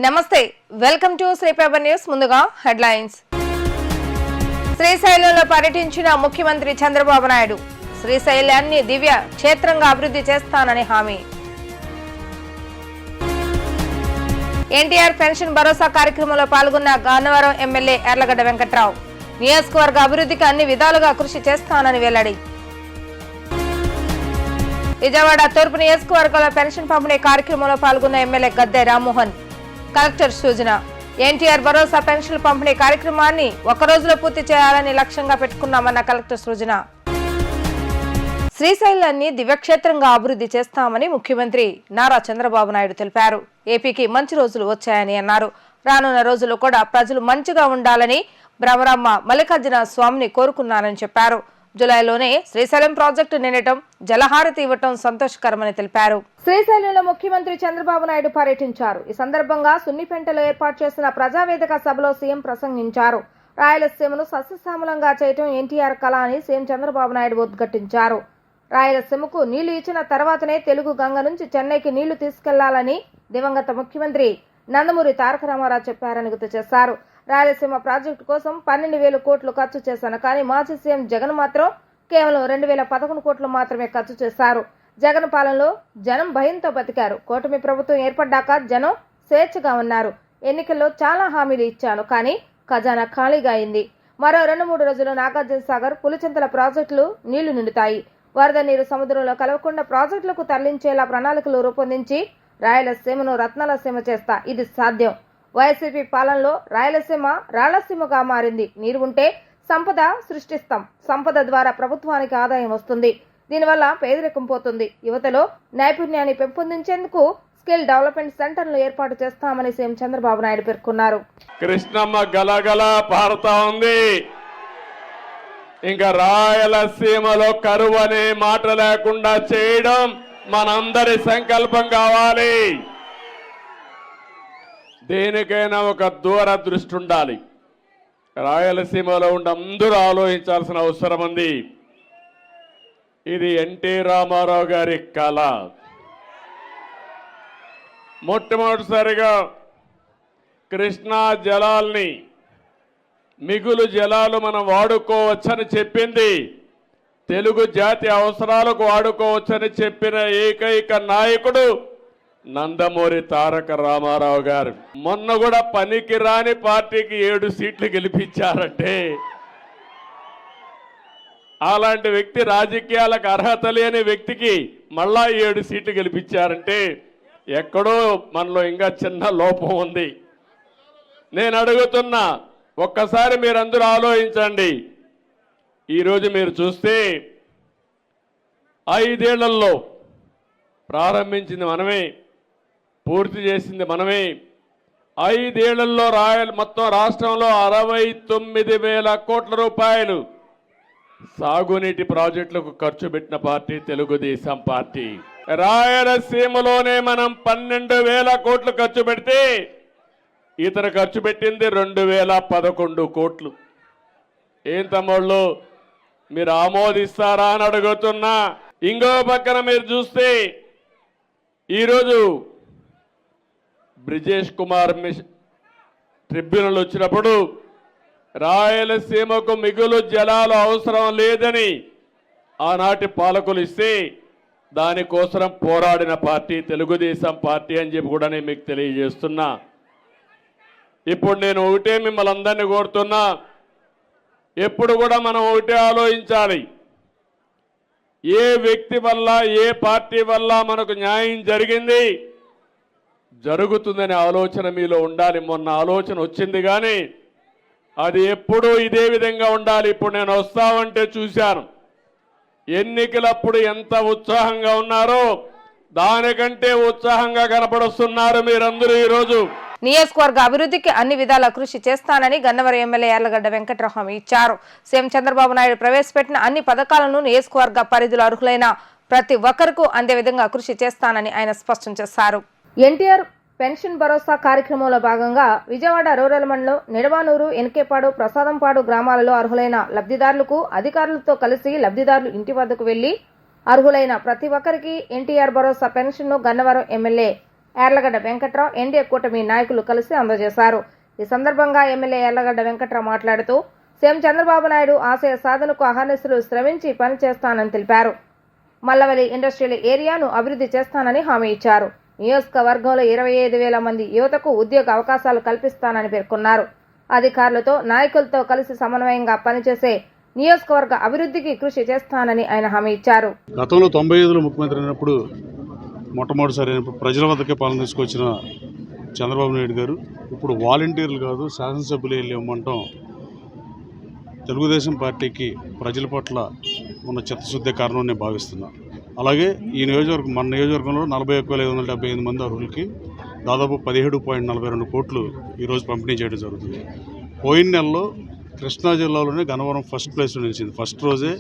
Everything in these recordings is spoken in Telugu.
నమస్తే, welcome to Shri paper news. ముందుగా హెడ్లైన్స్. శ్రీశైలంలో పర్యటించిన ముఖ్యమంత్రి చంద్రబాబు నాయుడు శ్రీశైలాన్ని దివ్య క్షేత్రంగా అభివృద్ధి చేస్తానని హామీ. ఎన్టీఆర్ పెన్షన్ భరోసా కార్యక్రమంలో పాల్గొన్న గన్నవరం ఎమ్మెల్యే యార్లగడ్డ వెంకట్రావు నియోజకవర్గ అభివృద్ధికి అన్ని విధాలుగా కృషి చేస్తానని వెల్లడి. విజయవాడ తూర్పు నియోజకవర్గంలో పెన్షన్ పంపిణీ కార్యక్రమంలో పాల్గొన్న ఎమ్మెల్యే గద్దె రామ్మోహన్ కలెక్టర్ సూచన. ఎన్టీఆర్ భరోసా పెన్షన్ పంపిణీ కార్యక్రమాన్ని ఒక రోజులో పూర్తి చేయాలని లక్ష్యంగా పెట్టుకున్నామన్న కలెక్టర్ సూచన. శ్రీశైలాన్ని దివ్యక్షేత్రంగా అభివృద్ధి చేస్తామని ముఖ్యమంత్రి నారా చంద్రబాబు నాయుడు తెలిపారు. ఏపీకి మంచి రోజులు వచ్చాయని అన్నారు. రానున్న రోజుల్లో కూడా ప్రజలు మంచిగా ఉండాలని బ్రహ్మరాంబ మల్లికార్జున స్వామిని కోరుకున్నారని చెప్పారు. జులైలోనే శ్రీశైలం ప్రాజెక్టు నిండటం, జలహారతి ఇవ్వటం సంతోషకరమని తెలిపారు. శ్రీశైలంలో ముఖ్యమంత్రి చంద్రబాబు నాయుడు పర్యటించారు. ఈ సందర్భంగా సున్నిపెంటలో ఏర్పాటు చేసిన ప్రజావేదిక సభలో సీఎం ప్రసంగించారు. రాయలసీమను సస్యశ్యామలంగా చేయటం ఎన్టీఆర్ కళ అని సీఎం చంద్రబాబు నాయుడు ఉద్ఘాటించారు. రాయలసీమకు నీళ్లు ఇచ్చిన తర్వాతనే తెలుగు గంగ నుంచి చెన్నైకి నీళ్లు తీసుకెళ్లాలని దివంగత ముఖ్యమంత్రి నందమూరి తారక రామారావు చెప్పారని గుర్తు చేశారు. రాయలసీమ ప్రాజెక్టు కోసం 12,000 కోట్లు ఖర్చు చేశాను, కానీ మాజీ సీఎం జగన్ మాత్రం కేవలం 2,011 కోట్లు మాత్రమే ఖర్చు చేశారు. జగన్ పాలనలో జనం భయంతో బతికారు. కూటమి ప్రభుత్వం ఏర్పడ్డాక జనం స్వేచ్ఛగా ఉన్నారు. ఎన్నికల్లో చాలా హామీలు ఇచ్చాను, కానీ ఖజానా ఖాళీగా అయింది. మరో 2-3 రోజుల్లో నాగార్జున సాగర్, పులిచింతల ప్రాజెక్టులు నీళ్లు నిండుతాయి. వరద నీరు సముద్రంలో కలవకుండా ప్రాజెక్టులకు తరలించేలా ప్రణాళికలు రూపొందించి రాయలసీమను రత్నాల సీమ చేస్తా. ఇది సాధ్యం. వైసీపీ పాలనలో రాయలసీమ రాళ్లసీమగా మారింది. నీరు ఉంటే సంపద సృష్టిస్తాం. సంపద ద్వారా ప్రభుత్వానికి ఆదాయం వస్తుంది. దీనివల్ల పేదరికం పోతుంది. యువతలో నైపుణ్యాన్ని పెంపొందించేందుకు స్కిల్ డెవలప్మెంట్ సెంటర్లు ఏర్పాటు చేస్తామని సీఎం చంద్రబాబు నాయుడు పేర్కొన్నారు. కృష్ణమ్మ గలగల పారుతా ఉంది. ఇంకా రాయలసీమలో కరువు అనే మాట లేకుండా చేయడం మనందరి సంకల్పం కావాలి. దేనికైనా ఒక దూరదృష్టి ఉండాలి. రాయలసీమలో ఉండి అందరూ ఆలోచించాల్సిన అవసరం ఉంది. ఇది ఎన్టీ రామారావు గారి కళ. మొట్టమొదటిసారిగా కృష్ణా జలాల్ని, మిగులు జలాలు మనం వాడుకోవచ్చని చెప్పింది, తెలుగు జాతి అవసరాలకు వాడుకోవచ్చని చెప్పిన ఏకైక నాయకుడు నందమూరి తారక రామారావు గారు. మొన్న కూడా పనికి రాని పార్టీకి 7 సీట్లు గెలిపించారంటే, అలాంటి వ్యక్తి, రాజకీయాలకు అర్హత లేని వ్యక్తికి మళ్ళా 7 సీట్లు గెలిపించారంటే ఎక్కడో మనలో ఇంకా చిన్న లోపం ఉంది. నేను అడుగుతున్నా, ఒక్కసారి మీరందరూ ఆలోచించండి. ఈరోజు మీరు చూస్తే 5 ఏళ్లలో ప్రారంభించింది మనమే, పూర్తి చేసింది మనమే. 5 ఏళ్లలో మొత్తం రాష్ట్రంలో 69,000 కోట్ల రూపాయలు సాగునీటి ప్రాజెక్టులకు ఖర్చు పెట్టిన పార్టీ తెలుగుదేశం పార్టీ. రాయలసీమలోనే మనం 12,000 కోట్లు ఖర్చు పెడితే ఇతర ఖర్చు పెట్టింది 2,011 కోట్లు. ఏం తమ్ముళ్ళు, మీరు ఆమోదిస్తారా అని అడుగుతున్నా. ఇంకో పక్కన మీరు చూస్తే ఈరోజు బ్రిజేష్ కుమార్ ట్రిబ్యునల్ వచ్చినప్పుడు రాయలసీమకు మిగులు జలాలు అవసరం లేదని ఆనాటి పాలకులు ఇస్తే దానికోసం పోరాడిన పార్టీ తెలుగుదేశం పార్టీ అని చెప్పి కూడా నేను మీకు తెలియజేస్తున్నా. ఇప్పుడు నేను ఒకటే మిమ్మల్ని అందరినీ కోరుతున్నా, ఎప్పుడు కూడా మనం ఒకటే ఆలోచించాలి. ఏ వ్యక్తి వల్ల, ఏ పార్టీ వల్ల మనకు న్యాయం జరిగింది, జరుగుతుందనే ఆలోచన మీలో ఉండాలి. మొన్న ఆలోచన వచ్చింది, కానీ అది ఎప్పుడూ ఇదే విధంగా ఉండాలి. ఇప్పుడు నేను వస్తామంటే చూశాను, ఎన్నికలప్పుడు ఎంత ఉత్సాహంగా ఉన్నారో దానికంటే ఉత్సాహంగా కనపడుస్తున్నారు మీరందరూ. ఈరోజు నియోజకవర్గ అభివృద్ధికి అన్ని విధాలా కృషి చేస్తానని గన్నవరం ఎమ్మెల్యే యార్లగడ్డ వెంకట్రావు హామీ ఇచ్చారు. సీఎం చంద్రబాబు నాయుడు ప్రవేశపెట్టిన అన్ని పథకాలను నియోజకవర్గ పరిధిలో అర్హులైన ప్రతి ఒక్కరికి అందే విధంగా కృషి చేస్తానని ఆయన స్పష్టం చేశారు. ఎన్టీఆర్ పెన్షన్ భరోసా కార్యక్రమంలో భాగంగా విజయవాడ రూరల్ మండలం నిడవానూరు, ఎన్కేపాడు, ప్రసాదంపాడు గ్రామాలలో అర్హులైన లబ్ధిదారులకు అధికారులతో కలిసి లబ్ధిదారులు ఇంటి వద్దకు వెళ్లి అర్హులైన ప్రతి ఒక్కరికి ఎన్టీఆర్ భరోసా పెన్షన్ను గన్నవరం ఎమ్మెల్యే యార్లగడ్డ వెంకట్రావు ఎన్డీఏ కూటమి నాయకులు కలిసి అందజేశారు. ఈ సందర్భంగా ఎమ్మెల్యే యార్లగడ్డ వెంకట్రావు మాట్లాడుతూ సీఎం చంద్రబాబు నాయుడు ఆశయ సాధనకు అహర్నిశలు శ్రమించి పనిచేస్తానని తెలిపారు. మల్లవల్లి ఇండస్ట్రియల్ ఏరియాను అభివృద్ధి చేస్తానని హామీ ఇచ్చారు. నియోజకవర్గంలో 25,000 మంది యువతకు ఉద్యోగ అవకాశాలు కల్పిస్తానని పేర్కొన్నారు. అధికారులతో నాయకులతో కలిసి సమన్వయంగా పనిచేసే నియోజకవర్గ అభివృద్ధికి కృషి చేస్తానని ఆయన హామీ ఇచ్చారు. గతంలో 95లో ముఖ్యమంత్రి అయినప్పుడు మొట్టమొదటిసారి ప్రజల వద్దకే పాలన తీసుకొచ్చిన చంద్రబాబు నాయుడు గారు ఇప్పుడు వాలంటీర్లు కాదు శాసనసభ్యులు వెళ్ళి ఇవ్వమంటాం తెలుగుదేశం పార్టీకి ప్రజల పట్ల ఉన్న చిత్తశుద్ధి కారణం నేను భావిస్తున్నా. అలాగే ఈ నియోజకవర్గం మన నియోజకవర్గంలో 41,578 మంది అర్హులకి దాదాపు 17.42 కోట్లు ఈరోజు పంపిణీ చేయడం జరుగుతుంది. పోయిన నెలలో కృష్ణా జిల్లాలోనే గన్నవరం ఫస్ట్ ప్లేస్లో నిలిచింది. ఫస్ట్ రోజే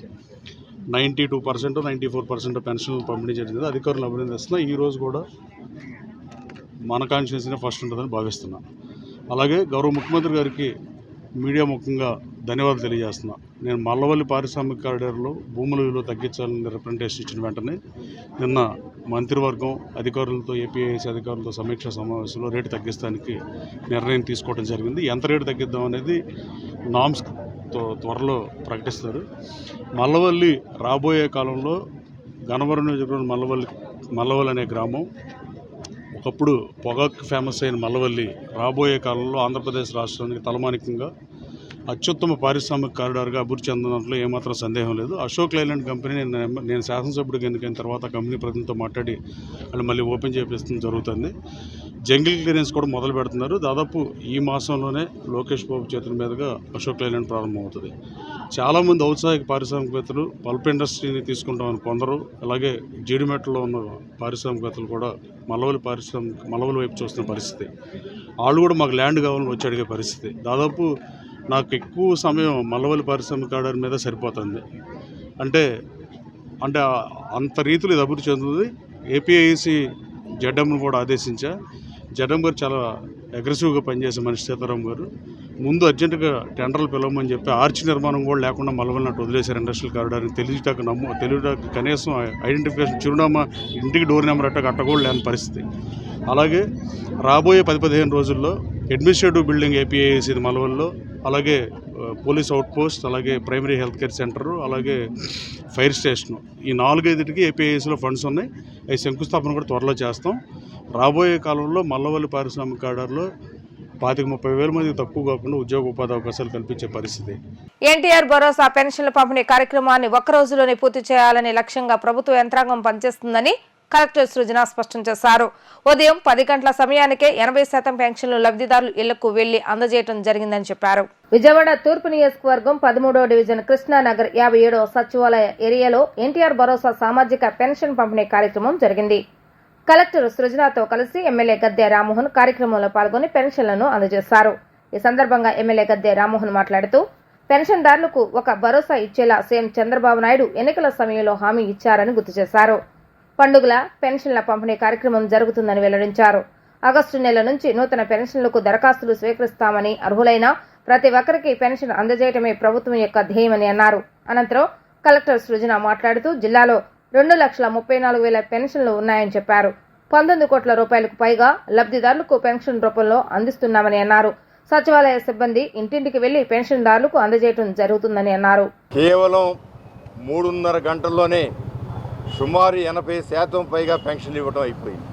92%, 94% పెన్షన్లు పంపిణీ చేయడం అధికారులు అభినందిస్తున్నా. ఈరోజు కూడా మన కాన్స్టిట్యున్సీనే ఫస్ట్ ఉంటుందని భావిస్తున్నా. అలాగే గౌరవ ముఖ్యమంత్రి గారికి మీడియా ముఖ్యంగా ధన్యవాదాలు తెలియజేస్తున్నా. నేను మల్లవల్లి పారిశ్రామిక కారిడార్లో భూముల విలువ తగ్గించాలని రిప్రజెంటేషన్ ఇచ్చిన వెంటనే నిన్న మంత్రివర్గం అధికారులతో ఏపీఐసి అధికారులతో సమీక్ష సమావేశంలో రేటు తగ్గించడానికి నిర్ణయం తీసుకోవడం జరిగింది. ఎంత రేటు తగ్గిద్దాం అనేది నామ్స్తో త్వరలో ప్రకటిస్తారు. మల్లవల్లి రాబోయే కాలంలో గన్నవరం నియోజకవర్గం మల్లవల్లి అనే గ్రామం ఒకప్పుడు పొగాకు ఫేమస్ అయిన మల్లవల్లి రాబోయే కాలంలో ఆంధ్రప్రదేశ్ రాష్ట్రానికి తలమానికంగా అత్యుత్తమ పారిశ్రామిక కారిడార్గా అభివృద్ధి చెందడంలో ఏమాత్రం సందేహం లేదు. అశోక్ లైలాండ్ కంపెనీ నేను శాసనసభ్యుడిగా ఎన్నికైన తర్వాత కంపెనీ ప్రతినిధితో మాట్లాడి వాళ్ళు మళ్ళీ ఓపెన్ చేపిస్తుంది జరుగుతుంది. జంగిల్ క్లియరెన్స్ కూడా మొదలు పెడుతున్నారు. దాదాపు ఈ మాసంలోనే లోకేష్ బాబు చేతుల మీదుగా అశోక్ లైలాండ్ ప్రారంభమవుతుంది. చాలామంది ఔత్సాహిక పారిశ్రామికవేత్తలు పల్ప్ ఇండస్ట్రీని తీసుకుంటామని కొందరు, అలాగే జీడిమెట్లలో ఉన్న పారిశ్రామికవేత్తలు కూడా మల్లవల్లి వైపు చూస్తున్న పరిస్థితి. వాళ్ళు కూడా మాకు ల్యాండ్ కావాలని వచ్చి అడిగే పరిస్థితి. దాదాపు నాకు ఎక్కువ సమయం మల్లవల్లి పారిశ్రామిక కారిడార్ మీద సరిపోతుంది. అంటే అంత రీతిలో ఇది అభివృద్ధి చెందుతుంది. ఏపీఐసి జడ్ఎంను కూడా ఆదేశించా. జడ్ఎం గారు చాలా అగ్రెసివ్గా పనిచేసే మనిషి సీతారాం గారు. ముందు అర్జెంటుగా టెండర్లు పిలవమని చెప్పి ఆర్చ్ నిర్మాణం కూడా లేకుండా మల్లవల్లి నాటి వదిలేశారు ఇండస్ట్రియల్ కారిడార్ని. తెలియటానికి కనీసం ఐడెంటిఫికేషన్ చిరునామా ఇంటికి డోర్ నెంబర్ అట్టకూడదు లేని పరిస్థితి. అలాగే రాబోయే 10-15 రోజుల్లో అడ్మినిస్ట్రేటివ్ బిల్డింగ్ ఏపీఐసి మల్లవల్లిలో, అలాగే పోలీస్ అవుట్ పోస్ట్, అలాగే ప్రైమరీ హెల్త్ కేర్ సెంటరు, అలాగే ఫైర్ స్టేషను, ఈ 4-5కి ఏపీఐసిలో ఫండ్స్ ఉన్నాయి. అవి శంకుస్థాపన కూడా త్వరలో చేస్తాం. రాబోయే కాలంలో మల్లవల్లి పారిశ్రామిక కారిడార్లో 25,000-30,000 మందికి తక్కువ కాకుండా ఉద్యోగ ఉపాధి అవకాశాలు కల్పించే పరిస్థితి. ఎన్టీఆర్ భరోసా పెన్షన్ల పంపిణీ కార్యక్రమాన్ని ఒక్క రోజులోనే పూర్తి చేయాలనే లక్ష్యంగా ప్రభుత్వ యంత్రాంగం పనిచేస్తుందని కలెక్టర్ సృజన స్పష్టం చేశారు. ఉదయం 10 గంటల సమయానికే 80% పెన్షన్లు లబ్ధిదారులు ఇళ్లకు వెళ్లి అందజేయడం జరిగిందని చెప్పారు. విజయవాడ తూర్పు నియోజకవర్గం 13వ డివిజన్ కృష్ణానగర్ 57వ సచివాలయ ఏరియాలో ఎన్టీఆర్ భరోసా సామాజిక పెన్షన్ పంపిణీ కార్యక్రమం జరిగింది. కలెక్టర్ సృజనతో కలిసి ఎమ్మెల్యే గద్దె రామ్మోహన్ కార్యక్రమంలో పాల్గొని పెన్షన్లను అందజేశారు. ఈ సందర్భంగా ఎమ్మెల్యే గద్దె రామ్మోహన్ మాట్లాడుతూ పెన్షన్దారులకు ఒక భరోసా ఇచ్చేలా సీఎం చంద్రబాబు నాయుడు ఎన్నికల సమయంలో హామీ ఇచ్చారని గుర్తు చేశారు. పండుగల పెన్షన్ల పంపిణీ కార్యక్రమం జరుగుతుందని వెల్లడించారు. ఆగస్టు నెల నుంచి నూతన పెన్షన్లకు దరఖాస్తులు స్వీకరిస్తామని, అర్హులైన ప్రతి ఒక్కరికి పెన్షన్ అందజేయటమే ప్రభుత్వం యొక్క ధ్యేయమని అన్నారు. అనంతరం కలెక్టర్ సృజన మాట్లాడుతూ జిల్లాలో 2,34,000 పెన్షన్లు ఉన్నాయని చెప్పారు. 19 కోట్ల రూపాయలకు పైగా లబ్ధిదారులకు పెన్షన్ రూపంలో అందిస్తున్నామని అన్నారు. సచివాలయ సిబ్బంది ఇంటింటికి వెళ్లి పెన్షన్దారులకు అందజేయడం జరుగుతుందని అన్నారు. కేవలం 3.5 గంటల్లోనే సుమారు 80% పైగా పెన్షన్లు ఇవ్వడం అయిపోయింది.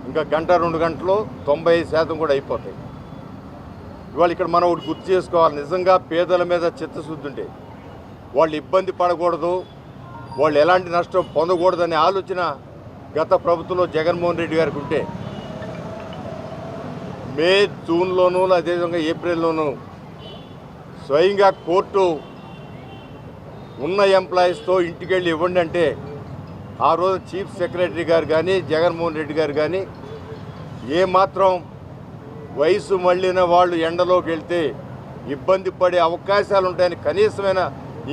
ఇంకా 1-2 గంటల్లో 90% కూడా అయిపోతాయి. ఇవాళ ఇక్కడ మనం ఒకటి గుర్తు చేసుకోవాలి. నిజంగా పేదల మీద చిత్తశుద్ధి ఉంటే వాళ్ళు ఇబ్బంది పడకూడదు, వాళ్ళు ఎలాంటి నష్టం పొందకూడదనే ఆలోచన గత ప్రభుత్వంలో జగన్మోహన్ రెడ్డి గారికి ఉంటే మే, జూన్లోనూ అదేవిధంగా ఏప్రిల్లోనూ స్వయంగా కోర్టు ఉన్న ఎంప్లాయీస్తో ఇంటికి వెళ్ళి ఇవ్వండి అంటే ఆ రోజు చీఫ్ సెక్రటరీ గారు కానీ జగన్మోహన్ రెడ్డి గారు కానీ ఏమాత్రం వయసు మళ్ళిన వాళ్ళు ఎండలోకి వెళ్తే ఇబ్బంది పడే అవకాశాలు ఉంటాయని కనీసమైన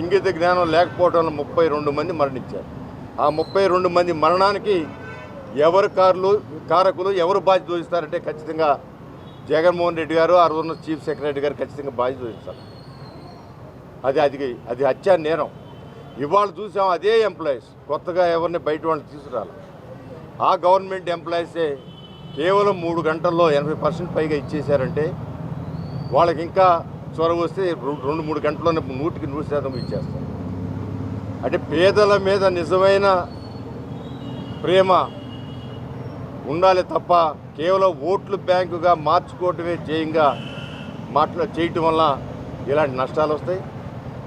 ఇంగిత జ్ఞానం లేకపోవడం 32 మంది మరణించారు. ఆ 32 మంది మరణానికి ఎవరు కారకులు, ఎవరు బాధ్యత వహిస్తారంటే ఖచ్చితంగా జగన్మోహన్ రెడ్డి గారు, ఆ రోజున చీఫ్ సెక్రటరీ గారు ఖచ్చితంగా బాధ్యత వహిస్తారు. అది హత్యా నేరం. ఇవాళ చూసాం అదే ఎంప్లాయీస్ కొత్తగా ఎవరిని బయట వాళ్ళని తీసుకురాలి. ఆ గవర్నమెంట్ ఎంప్లాయీసే కేవలం 3 గంటల్లో 80% పైగా ఇచ్చేశారంటే వాళ్ళకి ఇంకా చొరవ వస్తే 2-3 గంటల్లోనే 100% ఇచ్చేస్తారు. అంటే పేదల మీద నిజమైన ప్రేమ ఉండాలి తప్ప కేవలం ఓట్లు బ్యాంకుగా మార్చుకోవటమే జయంగా చేయటం వల్ల ఇలాంటి నష్టాలు వస్తాయి.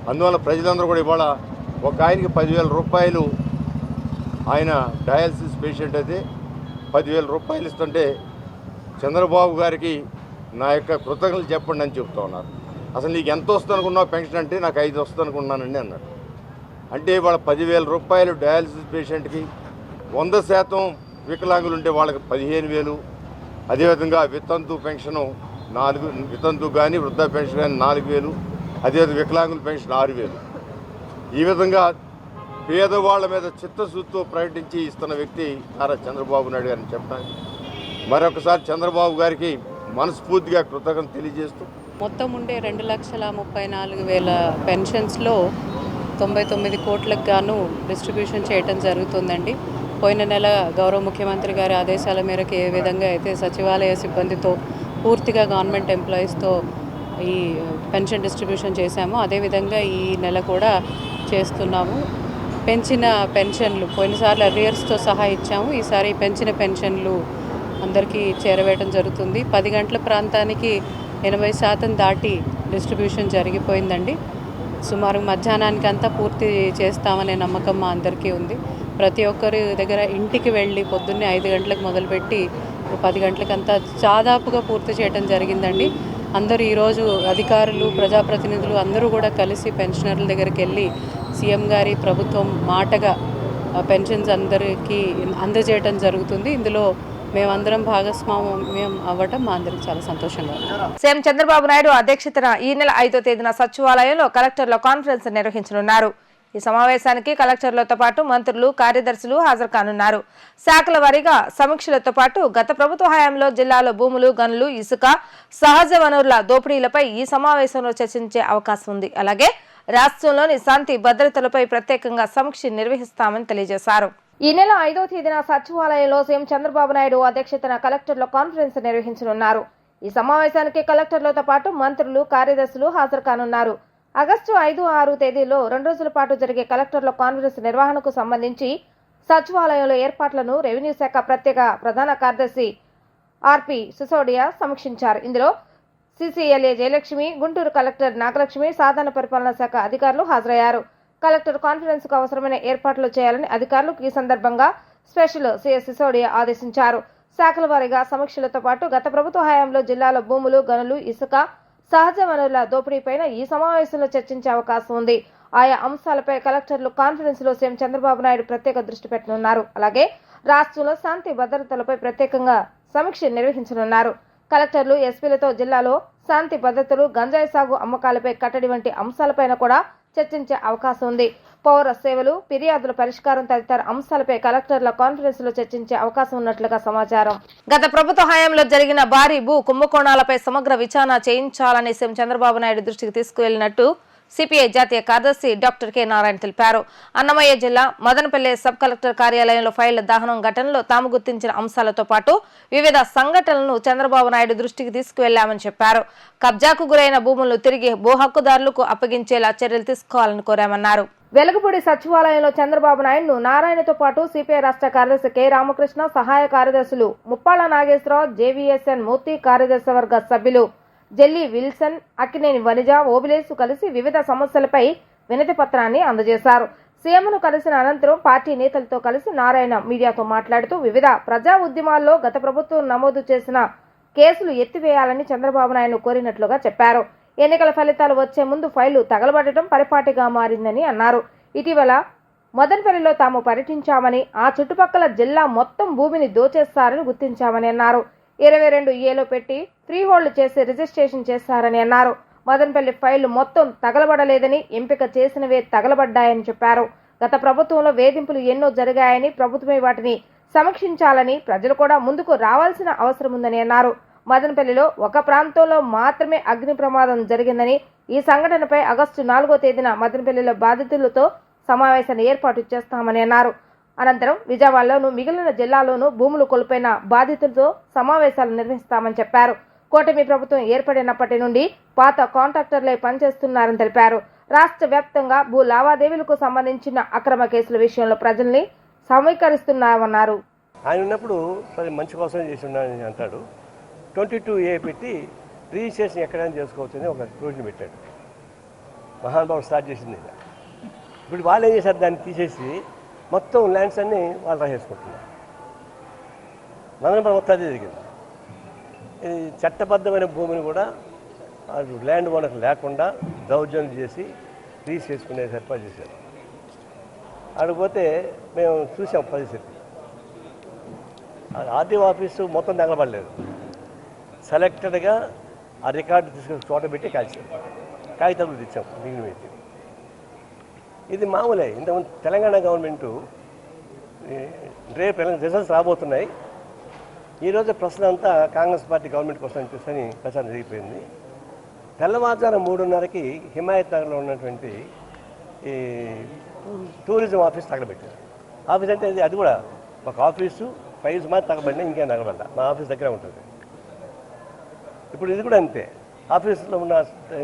అందువల్ల ప్రజలందరూ కూడా ఇవాళ ఒక ఆయనకి 10,000 రూపాయలు, ఆయన డయాలసిస్ పేషెంట్ అయితే 10,000 రూపాయలు ఇస్తుంటే చంద్రబాబు గారికి నా యొక్క కృతజ్ఞతలు చెప్పండి అని చెప్తా ఉన్నారు. అసలు నీకు ఎంత వస్తుంది అనుకున్నావు పెన్షన్ అంటే నాకు 5 వస్తుంది అనుకున్నానండి అన్నాడు. అంటే ఇవాళ 10,000 రూపాయలు డయాలసిస్ పేషెంట్కి, 100% వికలాంగులు ఉంటే వాళ్ళకి 15,000, అదేవిధంగా వితంతు పెన్షను 4, వితంతు కానీ వృద్ధ పెన్షన్ కానీ 4,000, అదేవిధంగా వికలాంగుల పెన్షన్ 6,000. ఈ విధంగా పేదవాళ్ల మీద చిత్తశుద్ధితో ప్రకటించి ఇస్తున్న వ్యక్తి నారా చంద్రబాబు నాయుడు గారిని చెప్పడానికి మరొకసారి చంద్రబాబు గారికి మనస్ఫూర్తిగా కృతజ్ఞతలు తెలియజేస్తూ, మొత్తం ఉండే 2,34,000 పెన్షన్స్లో 99 కోట్లకు గాను డిస్ట్రిబ్యూషన్ చేయడం జరుగుతుందండి. పోయిన నెల గౌరవ ముఖ్యమంత్రి గారి ఆదేశాల మేరకు ఏ విధంగా అయితే సచివాలయ సిబ్బందితో పూర్తిగా గవర్నమెంట్ ఎంప్లాయీస్తో ఈ పెన్షన్ డిస్ట్రిబ్యూషన్ చేశామో అదేవిధంగా ఈ నెల కూడా చేస్తున్నాము. పెంచిన పెన్షన్లు పోయినసార్లు అరియర్స్తో సహా ఇచ్చాము, ఈసారి పెంచిన పెన్షన్లు అందరికీ చేరవేయడం జరుగుతుంది. 10 గంటల ప్రాంతానికి 80% దాటి డిస్ట్రిబ్యూషన్ జరిగిపోయిందండి. సుమారు మధ్యాహ్నానికి అంతా పూర్తి చేస్తామనే నమ్మకం మా అందరికీ ఉంది. ప్రతి ఒక్కరి దగ్గర ఇంటికి వెళ్ళి పొద్దున్నే 5 గంటలకు మొదలుపెట్టి 10 గంటలకంతా దాదాపుగా పూర్తి చేయడం జరిగిందండి. అందరూ ఈరోజు అధికారులు, ప్రజాప్రతినిధులు అందరూ కూడా కలిసి పెన్షనర్ల దగ్గరికి వెళ్ళి సీఎం గారి ప్రభుత్వం మాటగా పెన్షన్స్ అందరికీ అందజేయడం జరుగుతుంది. ఇందులో మేమందరం భాగస్వామ్యం అవ్వటం మా అందరికి చాలా సంతోషంగా ఉంది. సీఎం చంద్రబాబు నాయుడు అధ్యక్షతన ఈ నెల 5వ తేదీన సచివాలయంలో కలెక్టర్ల కాన్ఫరెన్స్ నిర్వహించనున్నారు. ఈ సమావేశానికి కలెక్టర్లతో పాటు మంత్రులు, కార్యదర్శులు హాజరు కానున్నారు. శాఖల వారీగా సమీక్షలతో పాటు గత ప్రభుత్వ హయాంలో జిల్లాలో భూములు, గనులు, ఇసుక, సహజ వనరుల దోపిడీలపై ఈ సమావేశంలో చర్చించే అవకాశం ఉంది. అలాగే రాష్ట్రంలోని శాంతి భద్రతలపై ప్రత్యేకంగా సమీక్ష నిర్వహిస్తామని తెలియజేశారు. ఈ నెల 5వ తేదీన సచివాలయంలో సీఎం చంద్రబాబు నాయుడు అధ్యక్షతన కలెక్టర్ల కాన్ఫరెన్స్ నిర్వహించనున్నారు. ఈ సమావేశానికి కలెక్టర్లతో పాటు మంత్రులు, కార్యదర్శులు హాజరు కానున్నారు. ఆగస్టు 5, 6 తేదీల్లో 2 రోజుల పాటు జరిగే కలెక్టర్ల కాన్ఫరెన్స్ నిర్వహణకు సంబంధించి సచివాలయంలో ఏర్పాట్లను రెవెన్యూ శాఖ ప్రత్యేక ప్రధాన కార్యదర్శి ఆర్పి సిసోడియా సమీక్షించారు. ఇందులో సిసిఎల్ఏ జయలక్ష్మి, గుంటూరు కలెక్టర్ నాగలక్ష్మి, సాధారణ పరిపాలనా శాఖ అధికారులు హాజరయ్యారు. కలెక్టర్ కాన్ఫరెన్స్ కు అవసరమైన ఏర్పాట్లు చేయాలని అధికారులకు ఈ సందర్భంగా స్పెషల్ సిఎస్ సిసోడియా ఆదేశించారు. శాఖల వారీగా సమీక్షలతో పాటు గత ప్రభుత్వ హయాంలో జిల్లాలో భూములు, గనులు, ఇసుక, సహజ వనరుల దోపిడీపైన ఈ సమావేశంలో చర్చించే అవకాశం ఉంది. ఆయా అంశాలపై కలెక్టర్లు కాన్ఫరెన్స్ లో సీఎం చంద్రబాబు నాయుడు ప్రత్యేక దృష్టి పెట్టనున్నారు. అలాగే రాష్ట్రంలో శాంతి భద్రతలపై ప్రత్యేకంగా సమీక్ష నిర్వహించనున్నారు. కలెక్టర్లు, ఎస్పీలతో జిల్లాలో శాంతి భద్రతలు, గంజాయి సాగు అమ్మకాలపై కట్టడి వంటి అంశాలపైన కూడా చర్చించే అవకాశం ఉంది. పౌర సేవలు, ఫిర్యాదుల పరిష్కారం తదితర అంశాలపై కలెక్టర్ల కాన్ఫరెన్స్ లో చర్చించే అవకాశం ఉన్నట్లుగా సమాచారం. గత ప్రభుత్వ హయాంలో జరిగిన భారీ భూ కుంభకోణాలపై సమగ్ర విచారణ చేయించాలని సీఎం చంద్రబాబు నాయుడు దృష్టికి తీసుకువెళ్లినట్టు సిపిఐ జాతీయ కార్యదర్శి డాక్టర్ కె నారాయణ తెలిపారు. అన్నమయ్య జిల్లా మదనపల్లె సబ్ కలెక్టర్ కార్యాలయంలో ఫైళ్ల దహనం ఘటనలో తాము గుర్తించిన అంశాలతో పాటు వివిధ సంఘటనలను చంద్రబాబు నాయుడు దృష్టికి తీసుకువెళ్లామని చెప్పారు. కబ్జాకు గురైన భూములను తిరిగి భూ హక్కుదారులకు అప్పగించేలా చర్యలు తీసుకోవాలని కోరామన్నారు. వెలుగుపూడి సచివాలయంలో చంద్రబాబు నాయుడును నారాయణతో పాటు సిపిఐ రాష్ట్ర కార్యదర్శి కె రామకృష్ణ, సహాయ కార్యదర్శులు ముప్పాళ్ల నాగేశ్వరరావు, జేవీఎస్ఎన్ మూర్తి, కార్యదర్శి వర్గ సభ్యులు జెల్లి విల్సన్, అక్కినేని వనిజ, ఓబిలేసు కలిసి వివిధ సమస్యలపై వినతి పత్రాన్ని అందజేశారు. సీఎంను కలిసిన అనంతరం పార్టీ నేతలతో కలిసి నారాయణ మీడియాతో మాట్లాడుతూ వివిధ ప్రజా ఉద్యమాల్లో గత ప్రభుత్వం నమోదు చేసిన కేసులు ఎత్తివేయాలని చంద్రబాబు నాయుడు కోరినట్లుగా చెప్పారు. ఎన్నికల ఫలితాలు వచ్చే ముందు ఫైళ్లు తగలబడటం పరిపాటిగా మారిందని అన్నారు. ఇటీవల మదనపల్లిలో తాము పర్యటించామని, ఆ చుట్టుపక్కల జిల్లా మొత్తం భూమిని దోచేస్తారని గుర్తించామని అన్నారు. 22A పెట్టి ఫ్రీ హోల్డ్ చేసి రిజిస్ట్రేషన్ చేస్తారని అన్నారు. మదనపల్లి ఫైళ్లు మొత్తం తగలబడలేదని, ఎంపిక చేసినవే తగలబడ్డాయని చెప్పారు. గత ప్రభుత్వంలో వేధింపులు ఎన్నో జరిగాయని, ప్రభుత్వమే వాటిని సమీక్షించాలని, ప్రజలు కూడా ముందుకు రావాల్సిన అవసరం ఉందని అన్నారు. మదనపల్లిలో ఒక ప్రాంతంలో మాత్రమే అగ్ని ప్రమాదం జరిగిందని, ఈ సంఘటనపై ఆగస్టు 4వ తేదీన మదనపల్లిలో బాధితులతో సమావేశాన్ని ఏర్పాటు చేస్తామని అన్నారు. అనంతరం విజయవాడలోను మిగిలిన జిల్లాల్లోనూ భూములు కోల్పోయిన బాధితులతో సమావేశాలు నిర్వహిస్తామని చెప్పారు. కూటమి ప్రభుత్వం ఏర్పడినప్పటి నుండి పాత కాంట్రాక్టర్లే పనిచేస్తున్నారని తెలిపారు. రాష్ట్ర వ్యాప్తంగా భూ లావాదేవీలకు సంబంధించిన అక్రమ కేసుల విషయంలో ప్రజల్ని సమీకరిస్తున్నామన్నారు. ఆయన ఉన్నప్పుడు మంచి కోసం చేసి ఉన్నానని అంటాడు. 22A పెట్టి రిజిస్ట్రేషన్ ఎక్కడైనా చేసుకోవచ్చని ఒక ప్రొవిజన్ పెట్టాడు. మహానుభావుడు స్టార్ట్ చేసింది. ఇప్పుడు వాళ్ళు ఏం చేశారు, దాన్ని తీసేసి మొత్తం ల్యాండ్స్ అన్నీ వాళ్ళు రాసేసుకుంటున్నారు. నగరం మొత్తం అదే జరిగింది. ఇది చట్టబద్ధమైన భూమిని కూడా ల్యాండ్ ఓనర్ లేకుండా దౌర్జన్యం చేసి రీస్ చేసుకునే ఏర్పాటు చేశారు. అడిగిపోతే మేము చూసాం పరిస్థితి. ఆర్టీఓ ఆఫీసు మొత్తం తగలబడలేదు. సెలెక్టెడ్గా ఆ రికార్డు తీసుకొని చోట పెట్టి కాల్చారు. కాగితాలు తెచ్చాం దీని మీద. ఇది మామూలే. ఇంతకుముందు తెలంగాణ గవర్నమెంటు రేపు రిజల్ట్స్ రాబోతున్నాయి. ఈరోజు ప్రస్తుతం అంతా కాంగ్రెస్ పార్టీ గవర్నమెంట్ కోసం అని ప్రచారం జరిగిపోయింది. తెల్లవారుజామున 3:30కి హిమాయత్ నగర్లో ఉన్నటువంటి ఈ టూరిజం ఆఫీస్ తగలబెట్టారు. ఆఫీస్ అంటే అది కూడా ఒక ఆఫీసు, ఫైల్స్ మాత్రం తగలబడినా ఇంకేం తగలబడ్డా. మా ఆఫీస్ దగ్గర ఉంటుంది. ఇప్పుడు ఇది కూడా అంతే. ఆఫీసులో ఉన్న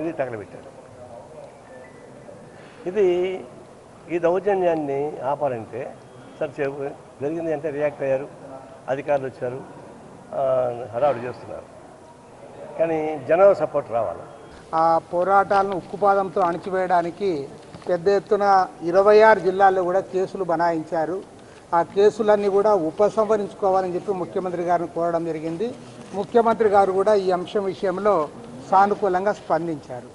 ఇది తగలబెట్టారు. ఈ దౌర్జన్యాన్ని ఆపాలంటే సార్ జరిగింది అంటే రియాక్ట్ అయ్యారు, అధికారులు వచ్చారు, హడావుడి చేస్తున్నారు. కానీ జనం సపోర్ట్ రావాలి. ఆ పోరాటాలను ఉక్కుపాదంతో అణిచివేయడానికి పెద్ద ఎత్తున 26 జిల్లాల్లో కూడా కేసులు బనాయించారు. ఆ కేసులన్నీ కూడా ఉపసంహరించుకోవాలని చెప్పి ముఖ్యమంత్రి గారిని కోరడం జరిగింది. ముఖ్యమంత్రి గారు కూడా ఈ అంశం విషయంలో సానుకూలంగా స్పందించారు.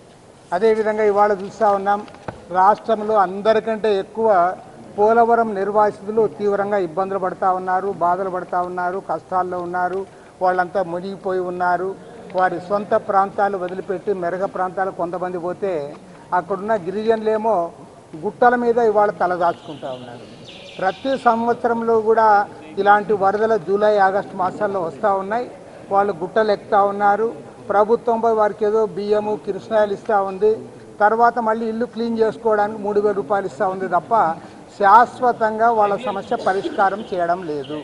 అదేవిధంగా ఇవాళ చూస్తూ ఉన్నాం, రాష్ట్రంలో అందరికంటే ఎక్కువ పోలవరం నిర్వాసితులు తీవ్రంగా ఇబ్బందులు పడుతూ ఉన్నారు, బాధలు పడుతూ ఉన్నారు, కష్టాల్లో ఉన్నారు. వాళ్ళంతా మునిగిపోయి ఉన్నారు. వారి సొంత ప్రాంతాలు వదిలిపెట్టి మెరగ ప్రాంతాలు కొంతమంది పోతే అక్కడున్న గిరిజనులేమో గుట్టల మీద ఇవాళ తలదాచుకుంటూ ఉన్నారు. ప్రతి సంవత్సరంలో కూడా ఇలాంటి వరదలు జూలై, ఆగస్టు మాసాల్లో వస్తూ ఉన్నాయి. వాళ్ళు గుట్టలు ఎక్కుతూ ఉన్నారు. ప్రభుత్వంపై వారికి ఏదో బియ్యము, కిరసనాయిలు ఇస్తూ ఉంది. తర్వాత మళ్ళీ ఇల్లు క్లీన్ చేసుకోవడానికి 3,000 రూపాయలు ఇస్తూ ఉంది తప్ప శాశ్వతంగా వాళ్ళ సమస్య పరిష్కారం చేయడం లేదు.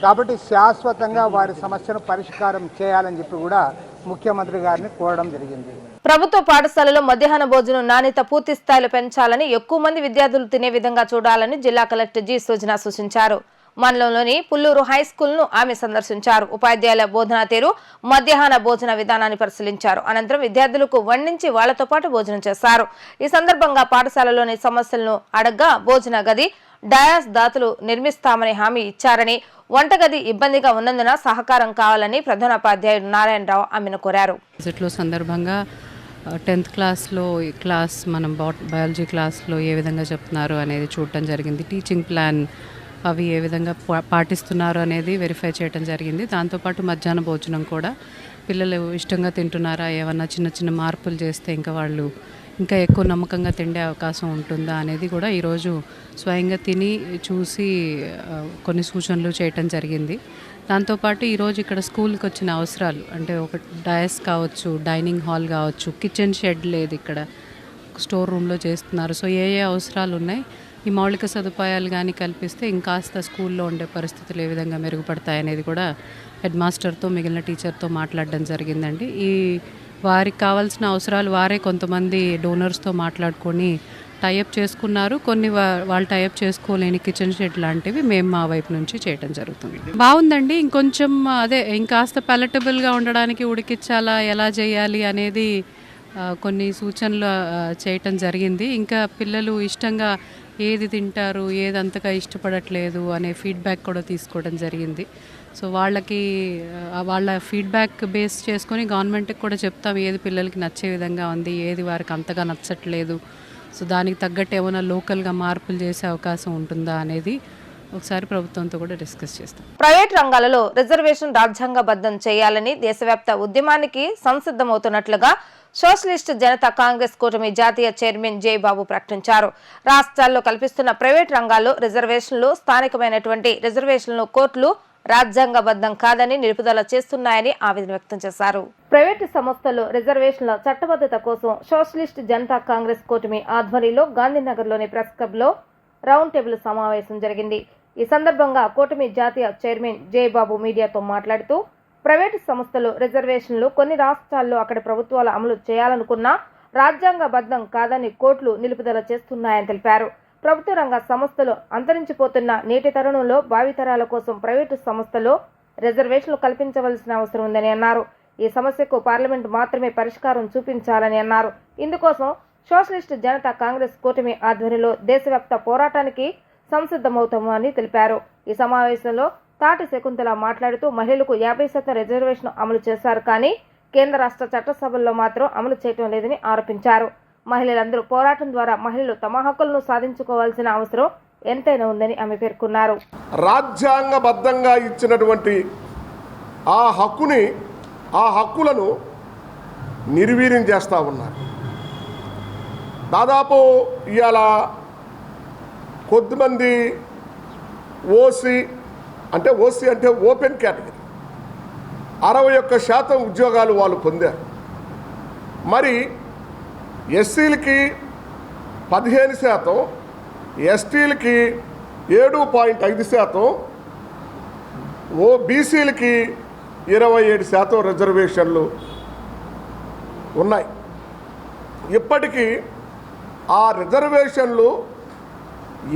కాబట్టి శాశ్వతంగా వారి సమస్యను పరిష్కారం చేయాలని చెప్పి కూడా ముఖ్యమంత్రి గారిని కోరడం జరిగింది. ప్రభుత్వ పాఠశాలలో మధ్యాహ్న భోజనం నాణ్యత పూర్తి స్థాయిలో పెంచాలని, ఎక్కువ మంది విద్యార్థులు తినే విధంగా చూడాలని జిల్లా కలెక్టర్ జి. సుజనా సూచించారు. మండలంలోని పుల్లూరు హై స్కూల్ ను ఆమె సందర్శించారు. ఉపాధ్యాయుల బోధనా తీరు, మధ్యాహ్న భోజన విధానాన్ని పరిశీలించారు. అనంతరం విద్యార్థులకు వండించి వాళ్లతో పాటు భోజనం చేశారు. ఈ సందర్భంగా పాఠశాలలోని సమస్యలను అడగ్గా భోజన గది, డయాస్ దాతలు నిర్మిస్తామని హామీ ఇచ్చారని, వంటగది ఇబ్బందిగా ఉన్నందున సహకారం కావాలని ప్రధానోపాధ్యాయుడు నారాయణరావు ఆమెను కోరారు. సందర్భంగా 10th క్లాస్లో క్లాస్ మనం బయాలజీ క్లాస్లో ఏ విధంగా చెప్తున్నారు అనేది చూడటం జరిగింది. టీచింగ్ ప్లాన్ అవి ఏ విధంగా పాటిస్తున్నారు అనేది వెరిఫై చేయడం జరిగింది. దాంతోపాటు మధ్యాహ్న భోజనం కూడా పిల్లలు ఇష్టంగా తింటున్నారా, ఏమన్నా చిన్న చిన్న మార్పులు చేస్తే ఇంకా వాళ్ళు ఇంకా ఎక్కువ నమ్మకంగా తిండే అవకాశం ఉంటుందా అనేది కూడా ఈరోజు స్వయంగా తిని చూసి కొన్ని సూచనలు చేయటం జరిగింది. దాంతోపాటు ఈరోజు ఇక్కడ స్కూల్కి వచ్చిన అవసరాలు అంటే ఒక డయాస్ కావచ్చు, డైనింగ్ హాల్ కావచ్చు, కిచెన్ షెడ్ లేదు, ఇక్కడ స్టోర్ రూమ్లో చేస్తున్నారు. సో ఏ అవసరాలు ఉన్నాయి, ఈ మౌలిక సదుపాయాలు కానీ కల్పిస్తే ఇంకాస్త స్కూల్లో ఉండే పరిస్థితులు ఏ విధంగా మెరుగుపడతాయనేది కూడా హెడ్ మాస్టర్తో మిగిలిన టీచర్తో మాట్లాడడం జరిగిందండి. ఈ వారికి కావాల్సిన అవసరాలు వారే కొంతమంది డోనర్స్తో మాట్లాడుకొని టైఅప్ చేసుకున్నారు. కొన్ని వాళ్ళు టైఅప్ చేసుకోలేని కిచెన్ షెడ్ లాంటివి మేము మా వైపు నుంచి చేయడం జరుగుతుంది. బాగుందండి. ఇంకొంచెం ఇంకాస్త పాలటబుల్గా ఉండడానికి ఉడికించాలా, ఎలా చేయాలి అనేది కొన్ని సూచనలు చేయటం జరిగింది. ఇంకా పిల్లలు ఇష్టంగా ఏది తింటారు, ఏది అంతగా ఇష్టపడట్లేదు అనే ఫీడ్బ్యాక్ కూడా తీసుకోవడం జరిగింది. సో వాళ్ళ ఫీడ్బ్యాక్ బేస్ చేసుకొని గవర్నమెంట్కి కూడా చెప్తాం ఏది పిల్లలకి నచ్చే విధంగా ఉంది, ఏది వారికి అంతగా నచ్చట్లేదు. సో దానికి తగ్గట్టు ఏమైనా లోకల్గా మార్పులు చేసే అవకాశం ఉంటుందా అనేది ఒకసారి ప్రభుత్వంతో కూడా డిస్కస్ చేస్తాం. ప్రైవేట్ రంగాలలో రిజర్వేషన్ రాజ్యాంగబద్ధం చేయాలని దేశవ్యాప్త ఉద్యమానికి సంసిద్ధమవుతున్నట్లుగా సోషలిస్ట్ జనతా కాంగ్రెస్ కూటమి జాతీయ చైర్మన్ జే. బాబు ప్రకటించారు. రాష్ట్రాల్లో కల్పిస్తున్న ప్రైవేట్ రంగాల్లో రిజర్వేషన్లు, స్థానికమైనటువంటి రిజర్వేషన్లు కోర్టులు రాజ్యాంగబద్ధం కాదని నిలుపుదల చేస్తున్నాయని ఆవేదన వ్యక్తం చేశారు. ప్రైవేటు సంస్థల్లో రిజర్వేషన్ల చట్టబద్ధత కోసం సోషలిస్ట్ జనతా కాంగ్రెస్ కూటమి ఆధ్వర్యంలో గాంధీనగర్లోని ప్రెస్ క్లబ్లో రౌండ్ టేబుల్ సమావేశం జరిగింది. ఈ సందర్భంగా కూటమి జాతీయ చైర్మన్ జయబాబు మీడియాతో మాట్లాడుతూ ప్రైవేటు సంస్థలు రిజర్వేషన్లు కొన్ని రాష్ట్రాల్లో అక్కడి ప్రభుత్వాలు అమలు చేయాలనుకున్నా రాజ్యాంగబద్ధం కాదని కోర్టులు నిలుపుదల చేస్తున్నాయని తెలిపారు. ప్రభుత్వ రంగ సంస్థలు అంతరించిపోతున్న నేటి తరుణంలో భావితరాల కోసం ప్రైవేటు సంస్థల్లో రిజర్వేషన్లు కల్పించవలసిన అవసరం ఉందని అన్నారు. ఈ సమస్యకు పార్లమెంట్ మాత్రమే పరిష్కారం చూపించాలని అన్నారు. ఇందుకోసం సోషలిస్టు జనతా కాంగ్రెస్ కూటమి ఆధ్వర్యంలో దేశవ్యాప్త పోరాటానికి సంసిద్ధమవుతామని తెలిపారు. ఈ సమావేశంలో తాటి శకుంతల మాట్లాడుతూ మహిళలకు 50% రిజర్వేషన్ అమలు చేశారు, కానీ కేంద్ర రాష్ట్ర చట్టసభల్లో మాత్రం అమలు చేయటం లేదని ఆరోపించారు. మహిళలందరూ పోరాటం ద్వారా మహిళలు తమ హక్కులను సాధించుకోవాల్సిన అవసరం ఎంతైనా ఉందని ఆమె పేర్కొన్నారు. రాజ్యాంగబద్ధంగా ఇచ్చినటువంటి ఆ హక్కులను నిర్వీర్యం చేస్తూ ఉన్నారు. దాదాపు ఇవాళ కొద్దిమంది ఓసీ అంటే ఓపెన్ కేటగిరీ 61% ఉద్యోగాలు వాళ్ళు పొందారు. మరి ఎస్సీలకి 15%, ఎస్టీలకి 7.5%, బీసీలకి 27% రిజర్వేషన్లు ఉన్నాయి. ఇప్పటికీ ఆ రిజర్వేషన్లు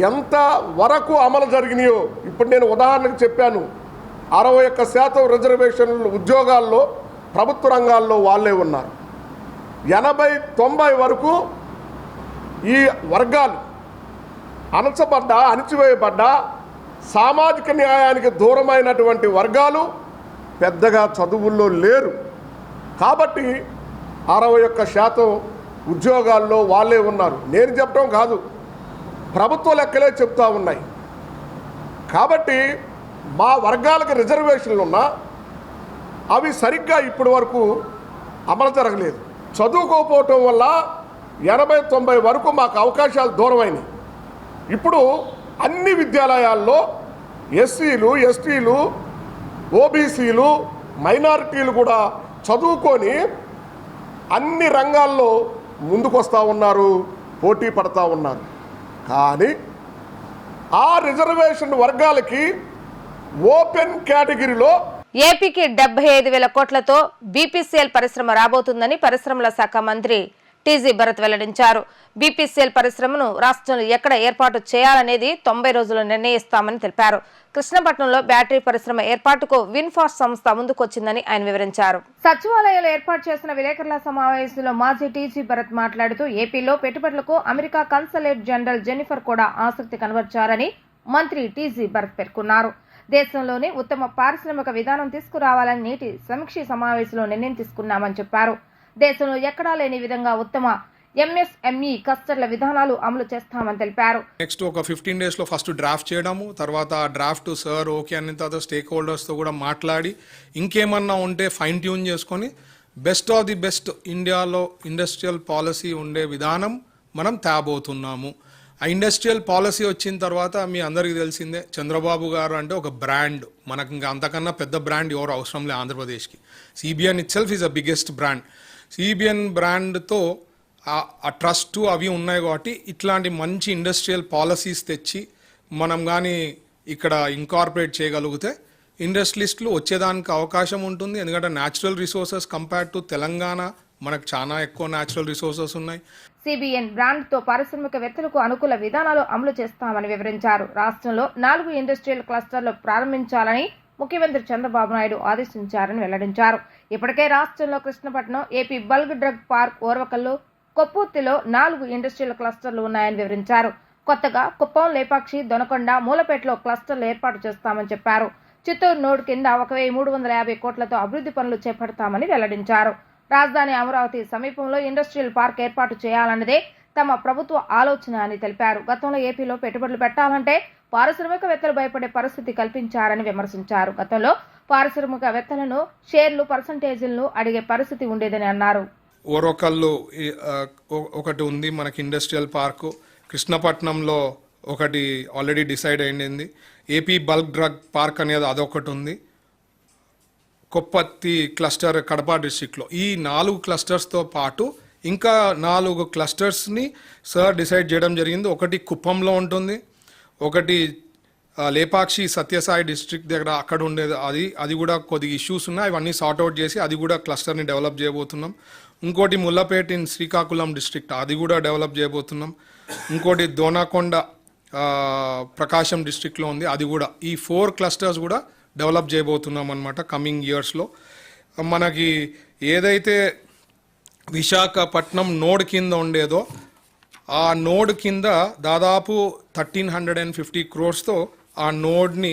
ఎంత వరకు అమలు జరిగినాయో ఇప్పుడు నేను ఉదాహరణకు చెప్పాను. 61% రిజర్వేషన్లు ఉద్యోగాల్లో ప్రభుత్వ రంగాల్లో వాళ్ళే ఉన్నారు. 80-90 వరకు ఈ వర్గాలు అణచివేయబడ్డ సామాజిక న్యాయానికి దూరమైనటువంటి వర్గాలు పెద్దగా చదువుల్లో లేరు. కాబట్టి 61% ఉద్యోగాల్లో వాళ్ళే ఉన్నారు. నేను చెప్పడం కాదు, ప్రభుత్వ లెక్కలే చెప్తా ఉన్నాయి. కాబట్టి మా వర్గాలకు రిజర్వేషన్లు ఉన్నా అవి సరిగ్గా ఇప్పటి వరకు అమలు జరగలేదు. చదువుకోకపోవటం వల్ల 80-90 వరకు మాకు అవకాశాలు దూరమైనవి. ఇప్పుడు అన్ని విద్యాలయాల్లో ఎస్సీలు, ఎస్టీలు, ఓబీసీలు, మైనారిటీలు కూడా చదువుకొని అన్ని రంగాల్లో ముందుకొస్తూ ఉన్నారు, పోటీ పడతా ఉన్నారు. కానీ ఆ రిజర్వేషన్ వర్గాలకి ఓపెన్ కేటగిరీలో ఏపీకి 75,000 కోట్లతో బీపీసీఎల్ పరిశ్రమ రాబోతుందని పరిశ్రమల శాఖ మంత్రి టీజీ భరత్ వెల్లడించారు. బీపీసీఎల్ పరిశ్రమను రాష్ట్రంలో ఎక్కడ ఏర్పాటు చేయాలనేది 90 రోజులు నిర్ణయిస్తామని తెలిపారు. కృష్ణపట్నంలో బ్యాటరీ పరిశ్రమ ఏర్పాటుకు విన్ఫాస్ట్ సంస్థ ముందుకొచ్చిందని ఆయన వివరించారు. సచివాలయంలో ఏర్పాటు చేసిన విలేకరుల సమావేశంలో మాజీ టీజీ భరత్ మాట్లాడుతూ ఏపీలో పెట్టుబడులకు అమెరికా కన్సలేట్ జనరల్ జెన్నిఫర్ కూడా ఆసక్తి కనబర్చారని మంత్రి టీజీ భరత్ పేర్కొన్నారు. దేశంలోనే ఉత్తమ పారిశ్రామిక విధానం తీసుకురావాలని నేటి సమీక్ష సమావేశంలో నిర్ణయం తీసుకున్నామని చెప్పారు. దేశంలో ఎక్కడా లేని విధంగా ఉత్తమ ఎంఎస్ఎంఈ కస్టర్ల విధానాలు అమలు చేస్తామని తెలిపారు. నెక్స్ట్ ఒక 15 days లో ఫస్ట్ డ్రాఫ్ట్ చేయడము, తర్వాత ఆ డ్రాఫ్ట్ సార్ ఓకే అన్న తర్వాత స్టేక్ హోల్డర్స్తో కూడా మాట్లాడి ఇంకేమన్నా ఉంటే ఫైన్ ట్యూన్ చేసుకొని బెస్ట్ ఆఫ్ ది బెస్ట్ ఇండియాలో ఇండస్ట్రియల్ పాలసీ ఉండే విధానం మనం తేబోతున్నాము. ఆ ఇండస్ట్రియల్ పాలసీ వచ్చిన తర్వాత మీ అందరికీ తెలిసిందే, చంద్రబాబు గారు అంటే ఒక బ్రాండ్, మనకు ఇంకా అంతకన్నా పెద్ద బ్రాండ్ ఎవరు అవసరం లేదు ఆంధ్రప్రదేశ్కి. CBN itself is a biggest brand. CBN బ్రాండ్తో ఆ ట్రస్ట్ అవి ఉన్నాయి కాబట్టి ఇట్లాంటి మంచి ఇండస్ట్రియల్ పాలసీస్ తెచ్చి మనం కానీ ఇక్కడ ఇంకార్పొరేట్ చేయగలిగితే ఇండస్ట్రియలిస్టులు వచ్చేదానికి అవకాశం ఉంటుంది. ఎందుకంటే natural resources compare to Telangana మనకు చాలా ఎక్కువ న్యాచురల్ రిసోర్సెస్ ఉన్నాయి. సిబిఎన్ బ్రాండ్తో పారిశ్రామికవేత్తలకు అనుకూల విధానాలు అమలు చేస్తామని వివరించారు. రాష్ట్రంలో 4 ఇండస్ట్రియల్ క్లస్టర్లు ప్రారంభించాలని ముఖ్యమంత్రి చంద్రబాబు నాయుడు ఆదేశించారని వెల్లడించారు. ఇప్పటికే రాష్ట్రంలో Krishnapatnam, AP bulk drug park, Orvakal, కొప్పూర్తిలో 4 ఇండస్ట్రియల్ క్లస్టర్లు ఉన్నాయని వివరించారు. కొత్తగా కుప్పం, లేపాక్షి, దొనకొండ, మూలపేటలో క్లస్టర్లు ఏర్పాటు చేస్తామని చెప్పారు. చిత్తూరు నోడ్ కింద 1,350 కోట్లతో అభివృద్ధి పనులు చేపడతామని వెల్లడించారు. రాజధాని అమరావతి సమీపంలో ఇండస్ట్రియల్ పార్క్ ఏర్పాటు చేయాలన్నదే తమ ప్రభుత్వ ఆలోచన అని తెలిపారు. గతంలో ఏపీలో పెట్టుబడులు పెట్టాలంటే పారిశ్రామికవేత్తలు భయపడే పరిస్థితి కల్పించారని విమర్శించారు. గతంలో పారిశ్రామికవేత్తలను షేర్లు, పర్సంటేజీలను అడిగే పరిస్థితి ఉండేదని అన్నారు. ఓరొకళ్ళు ఒకటి ఉంది మనకి ఇండస్ట్రియల్ పార్కు, కృష్ణపట్నంలో ఒకటి ఆల్రెడీ డిసైడ్ అయింది, ఏపీ బల్క్ డ్రగ్ పార్క్ అనేది అదొకటి ఉంది, కొప్పత్తి క్లస్టర్ కడప డిస్ట్రిక్ట్లో. ఈ 4 క్లస్టర్స్తో పాటు ఇంకా 4 క్లస్టర్స్ని సార్ డిసైడ్ చేయడం జరిగింది. ఒకటి కుప్పంలో ఉంటుంది, ఒకటి లేపాక్షి సత్యసాయి డిస్ట్రిక్ట్ దగ్గర అక్కడ ఉండేది అది కూడా కొద్దిగా ఇష్యూస్ ఉన్నాయి. అవన్నీ సార్ట్అవుట్ చేసి అది కూడా క్లస్టర్ని డెవలప్ చేయబోతున్నాం. ఇంకోటి ముల్లపేట ఇన్ శ్రీకాకుళం డిస్ట్రిక్ట్ అది కూడా డెవలప్ చేయబోతున్నాం. ఇంకోటి దోనాకొండ ప్రకాశం డిస్ట్రిక్ట్లో ఉంది, అది కూడా. ఈ 4 క్లస్టర్స్ కూడా డెవలప్ చేయబోతున్నాం అనమాట కమింగ్ ఇయర్స్లో. మనకి ఏదైతే విశాఖపట్నం నోడ్ కింద ఉండేదో ఆ నోడ్ కింద దాదాపు 1350 crores ఆ నోడ్ని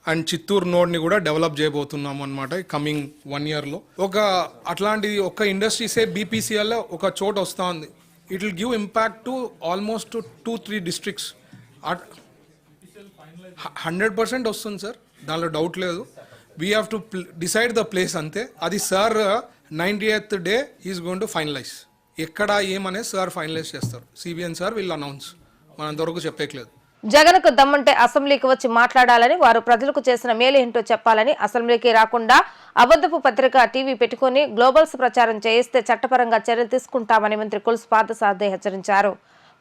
అండ్ చిత్తూరు నోడ్ని కూడా డెవలప్ చేయబోతున్నాం అనమాట కమింగ్ 1 yearలో. అట్లాంటి ఒక ఇండస్ట్రీసే బీపీసీఎల్లో ఒక చోట వస్తూ ఉంది. It will give impact to almost 2-3 districts. 100% వస్తుంది సార్, దానిలో డౌట్ లేదు. We have to decide the place అంతే. అది sir 90th day is going to finalise. ఎక్కడ ఏమనే సార్ ఫైనలైజ్ చేస్తారు. CBN sir will announce. మనంతవరకు చెప్పేయట్లేదు. జగన్కు దమ్ముంటే అసెంబ్లీకి వచ్చి మాట్లాడాలని, వారు ప్రజలకు చేసిన మేలు ఏంటో చెప్పాలని, అసెంబ్లీకి రాకుండా అబద్ధపు పత్రిక టీవీ పెట్టుకుని గ్లోబల్స్ ప్రచారం చేయిస్తే చట్టపరంగా చర్యలు తీసుకుంటామని మంత్రి కొలుసు పార్థసారథి హెచ్చరించారు.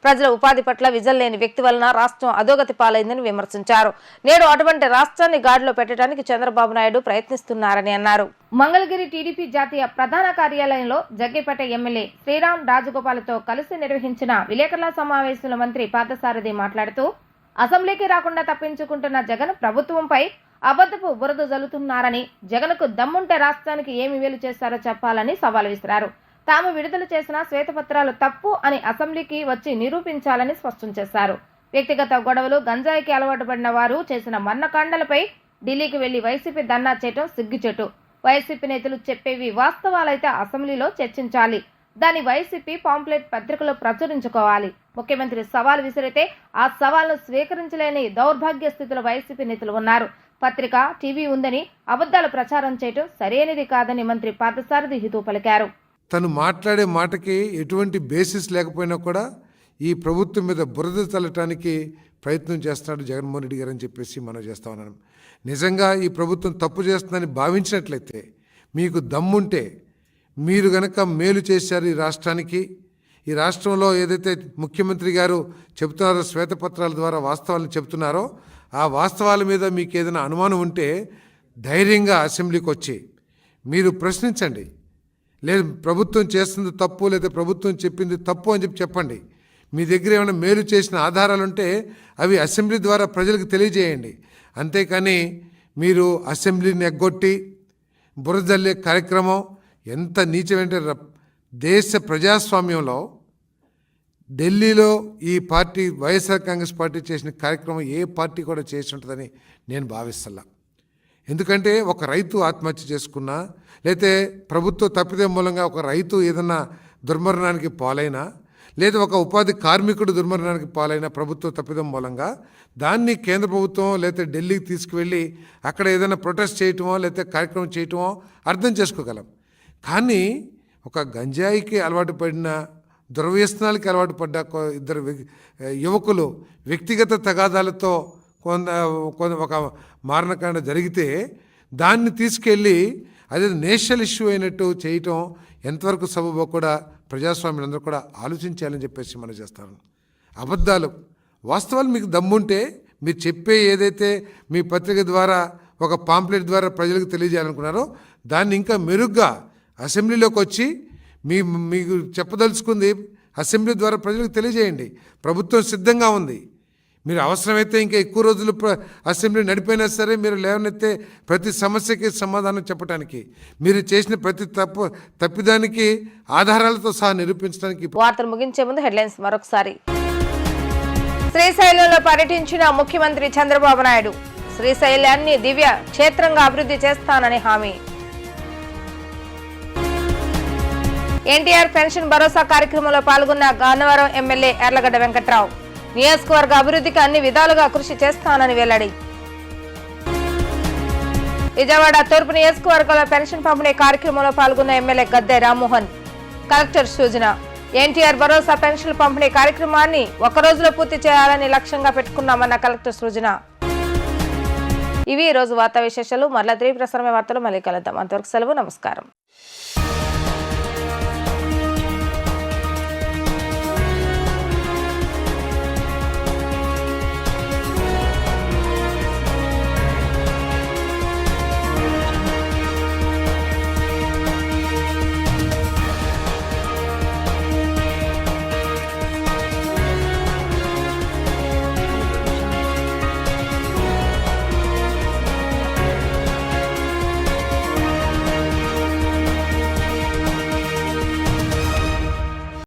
ప్రజల ఉపాధి పట్ల విజన్ లేని వ్యక్తి వలన రాష్ట్రం అధోగతి పాలైందని విమర్శించారు. నేడు అటువంటి రాష్ట్రాన్ని గాడిలో పెట్టడానికి చంద్రబాబు నాయుడు ప్రయత్నిస్తున్నారని అన్నారు. మంగళగిరి టీడీపీ జాతీయ ప్రధాన కార్యాలయంలో జగ్గేపేట ఎమ్మెల్యే శ్రీరామ్ రాజగోపాల్తో కలిసి నిర్వహించిన విలేకరుల సమావేశంలో మంత్రి పార్థసారథి మాట్లాడుతూ, అసెంబ్లీకి రాకుండా తప్పించుకుంటున్న జగన్ ప్రభుత్వంపై అబద్ధపు బురద జల్లుతున్నారని, జగన్కు దమ్ముంటే రాష్ట్రానికి ఏమి మేలు చేస్తారో చెప్పాలని సవాల్ విసిరారు. తాము విడుదల చేసిన శ్వేతపత్రాలు తప్పు అని అసెంబ్లీకి వచ్చి నిరూపించాలని స్పష్టం చేశారు. వ్యక్తిగత గొడవలు, గంజాయికి అలవాటు పడిన వారు చేసిన మన్నకాండలపై ఢిల్లీకి వెళ్లి వైసీపీ ధర్నా చేయటం సిగ్గుచెట్టు. వైసీపీ నేతలు చెప్పేవి వాస్తవాలైతే అసెంబ్లీలో చర్చించాలి. దాని వైసీపీ పాంప్లెట్ పత్రికలో ప్రచురించుకోవాలి. ముఖ్యమంత్రి సవాల్ విసిరితే ఆ సవాల్ను స్వీకరించలేని దౌర్భాగ్య స్థితిలో వైసీపీ నేతలు ఉన్నారు. పత్రిక, టీవీ ఉందని అబద్ధాలు ప్రచారం చేయటం సరైనది కాదని మంత్రి పార్థసారథి హితవు పలికారు. తను మాట్లాడే మాటకి ఎటువంటి బేసిస్ లేకపోయినా కూడా ఈ ప్రభుత్వం మీద బురద చల్లటానికి ప్రయత్నం చేస్తున్నాడు జగన్మోహన్ రెడ్డి గారు అని చెప్పేసి మనం చేస్తా ఉన్నాం. నిజంగా ఈ ప్రభుత్వం తప్పు చేస్తుందని భావించినట్లయితే, మీకు దమ్ముంటే మీరు గనక మేలు చేశారు ఈ రాష్ట్రానికి, ఈ రాష్ట్రంలో ఏదైతే ముఖ్యమంత్రి గారు చెబుతున్నారో, శ్వేతపత్రాల ద్వారా వాస్తవాలను చెబుతున్నారో, ఆ వాస్తవాల మీద మీకు ఏదైనా అనుమానం ఉంటే ధైర్యంగా అసెంబ్లీకి వచ్చి మీరు ప్రశ్నించండి. లేదు ప్రభుత్వం చేస్తుంది తప్పు, లేదా ప్రభుత్వం చెప్పింది తప్పు అని చెప్పండి. మీ దగ్గర ఏమైనా మేలు చేసిన ఆధారాలు ఉంటే అవి అసెంబ్లీ ద్వారా ప్రజలకు తెలియజేయండి. అంతేకాని మీరు అసెంబ్లీని ఎగ్గొట్టి బురదల్లే కార్యక్రమం ఎంత నీచమంటే, దేశ ప్రజాస్వామ్యంలో ఢిల్లీలో ఈ పార్టీ వైఎస్ఆర్ కాంగ్రెస్ పార్టీ చేసిన కార్యక్రమం ఏ పార్టీ కూడా చేసి ఉంటుందని నేను భావిస్తున్నా. ఎందుకంటే ఒక రైతు ఆత్మహత్య చేసుకున్నా, లేతే ప్రభుత్వ తప్పిదం మూలంగా ఒక రైతు ఏదన్నా దుర్మరణానికి పాలైనా, లేదా ఒక ఉపాధి కార్మికుడు దుర్మరణానికి పాలైన ప్రభుత్వ తప్పిదం మూలంగా దాన్ని కేంద్ర ప్రభుత్వం లేకపోతే ఢిల్లీకి తీసుకువెళ్ళి అక్కడ ఏదైనా ప్రొటెస్ట్ చేయటమో లేకపోతే కార్యక్రమం చేయటమో అర్థం చేసుకోగలం. కానీ ఒక గంజాయికి అలవాటు పడిన, దుర్వ్యసనాలకి అలవాటు పడ్డ ఇద్దరు యువకులు వ్యక్తిగత తగాదాలతో ఒక మారణకాండ జరిగితే దాన్ని తీసుకెళ్ళి అదే నేషనల్ ఇష్యూ అయినట్టు చేయటం ఎంతవరకు సబబో కూడా ప్రజాస్వామ్యులందరూ కూడా ఆలోచించాలని చెప్పేసి మనం చేస్తాను. అబద్ధాలు, వాస్తవాలు మీకు దమ్ముంటే మీరు చెప్పే ఏదైతే మీ పత్రిక ద్వారా ఒక పాంప్లెట్ ద్వారా ప్రజలకు తెలియజేయాలనుకున్నారో దాన్ని ఇంకా మెరుగ్గా అసెంబ్లీలోకి వచ్చి మీకు చెప్పదలుచుకుంది అసెంబ్లీ ద్వారా ప్రజలకు తెలియజేయండి. ప్రభుత్వం సిద్ధంగా ఉంది. మీరు అవసరమైతే ఇంకా ఎక్కువ రోజులు అసెంబ్లీ నడిపోయినా సరే మీరు లేవనెత్తే ప్రతి సమస్యకి సమాధానం చెప్పడానికి, మీరు చేసిన ప్రతి తప్పిదానికి ఆధారాలతో సహా నిరూపించడానికి. వార్తలు ముగించే ముందు హెడ్లైన్స్ మరొకసారి. శ్రీశైలంలో పర్యటించిన ముఖ్యమంత్రి చంద్రబాబు నాయుడు. శ్రీశైలాన్ని దివ్య క్షేత్రంగా అభివృద్ధి చేస్తానని హామీ. ఎన్టీఆర్ పెన్షన్ భరోసా కార్యక్రమంలో పాల్గొన్న గన్నవరం ఎమ్మెల్యే ఎర్లగడ్డ వెంకట్రావు. నియోజకవర్గ అభివృద్ధికి అన్ని విధాలుగా కృషి చేస్తానని వెల్లడి. విజయవాడ తూర్పు నియోజకవర్గంలో పెన్షన్ పంపిణీ కార్యక్రమంలో పాల్గొన్న ఎమ్మెల్యే గద్దె రామ్మోహన్. కలెక్టర్ సూచన. ఎన్టీఆర్ భరోసా పెన్షన్ పంపిణీ కార్యక్రమాన్ని ఒక రోజులో పూర్తి చేయాలని లక్ష్యంగా పెట్టుకున్నామన్న కలెక్టర్ సూచన. ఇవి ఈ రోజు వార్తా విశేషాలు. మరలా తిరిగి ప్రసారమే వార్తలు మళ్ళీ కలుద్దాం. అంతవరకు సెలవు. నమస్కారం.